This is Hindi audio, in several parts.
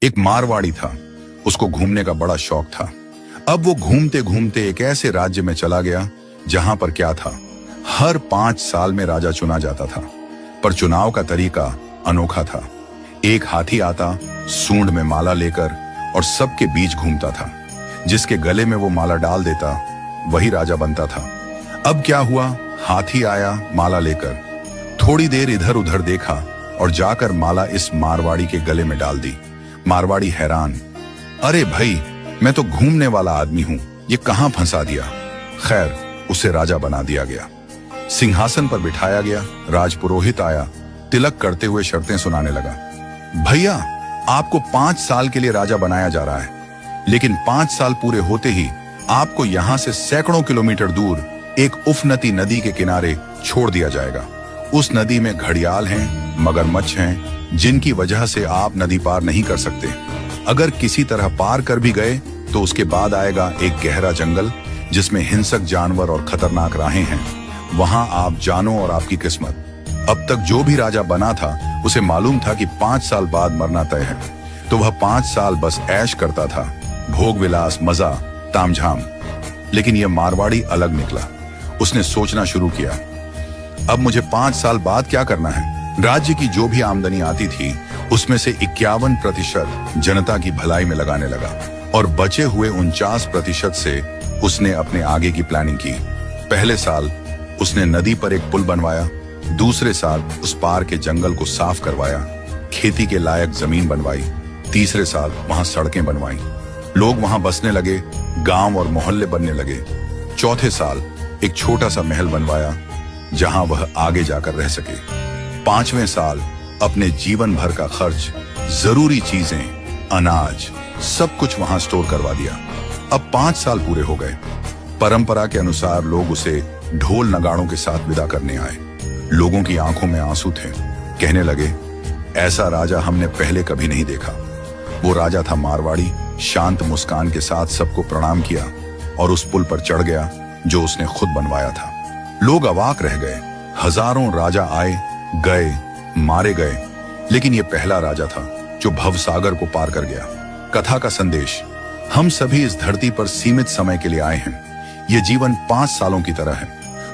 एक मारवाड़ी था, उसको घूमने का बड़ा शौक था। अब वो घूमते घूमते एक ऐसे राज्य में चला गया जहां पर क्या था, हर 5 साल में राजा चुना जाता था, पर चुनाव का तरीका अनोखा था। एक हाथी आता सूंड में माला लेकर और सबके बीच घूमता था। जिसके गले में वो माला डाल देता वही राजा बनता था। अब क्या हुआ, हाथी आया माला लेकर, थोड़ी देर इधर उधर देखा और जाकर माला इस मारवाड़ी के गले में डाल दी। मारवाड़ी हैरान, अरे भाई, मैं तो घूमने वाला आदमी हूं, ये कहां फंसा दिया। खैर, उसे राजा बना दिया गया, सिंहासन पर बिठाया गया। राजपुरोहित आया, तिलक करते हुए शर्तें सुनाने लगा। भैया, आपको 5 साल के लिए राजा बनाया जा रहा है, लेकिन 5 साल पूरे होते ही आपको यहां से सैकड़ों किलोमीटर दूर एक उफनती नदी के किनारे छोड़ दिया जाएगा। उस नदी में घड़ियाल हैं, मगरमच्छ हैं, जिनकी वजह से आप नदी पार नहीं कर सकते। अगर किसी तरह पार कर भी गए तो उसके बाद आएगा एक गहरा जंगल जिसमें हिंसक जानवर और खतरनाक राहें हैं। वहां आप जानो और आपकी किस्मत। अब तक जो भी राजा बना था उसे मालूम था कि 5 साल बाद मरना तय है, तो वह 5 साल बस ऐश करता था, भोग विलास, मजा, तामझाम। लेकिन यह मारवाड़ी अलग निकला। उसने सोचना शुरू किया, अब मुझे 5 साल बाद क्या करना है। राज्य की जो भी आमदनी आती थी उसमें से 51% जनता की भलाई में लगाने लगा और बचे हुए 49% से उसने अपने आगे की प्लानिंग की। पहले साल उसने नदी पर एक पुल बनवाया, दूसरे साल उस पार के जंगल को साफ करवाया, खेती के लायक जमीन बनवाई, तीसरे साल वहां सड़कें बनवाई, लोग वहां बसने लगे, गांव और मोहल्ले बनने लगे। चौथे साल एक छोटा सा महल बनवाया जहां वह आगे जाकर रह सके। 5वें साल अपने जीवन भर का खर्च, जरूरी चीजें, अनाज, सब कुछ वहां स्टोर करवा दिया। अब 5 साल पूरे हो गए। परंपरा के अनुसार लोग उसे ढोल नगाड़ों के साथ विदा करने आए। लोगों की आंखों में आंसू थे। कहने लगे, ऐसा राजा हमने पहले कभी नहीं देखा। वो राजा था मारवाड़ी, शांत मुस्कान के साथ सबको प्रणाम किया और उस पुल पर चढ़ गया जो उसने खुद बनवाया था। लोग अवाक रह गए। हजारों राजा आए गए, मारे गए, लेकिन ये पहला राजा था जो भवसागर को पार कर गया। कथा का संदेश, हम सभी इस धरती पर सीमित समय के लिए आए हैं। ये जीवन 5 सालों की तरह है।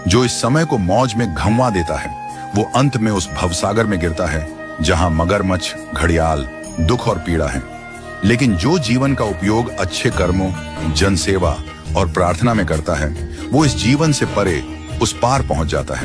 जो इस समय को मौज में घंवा देता है वो अंत में उस भवसागर में गिरता है जहां मगरमच्छ, घड़ियाल, दुख और पीड़ा है। लेकिन जो जीवन का उपयोग अच्छे कर्मों, जनसेवा और प्रार्थना में करता है वो इस जीवन से परे उस पार पहुंच जाता है।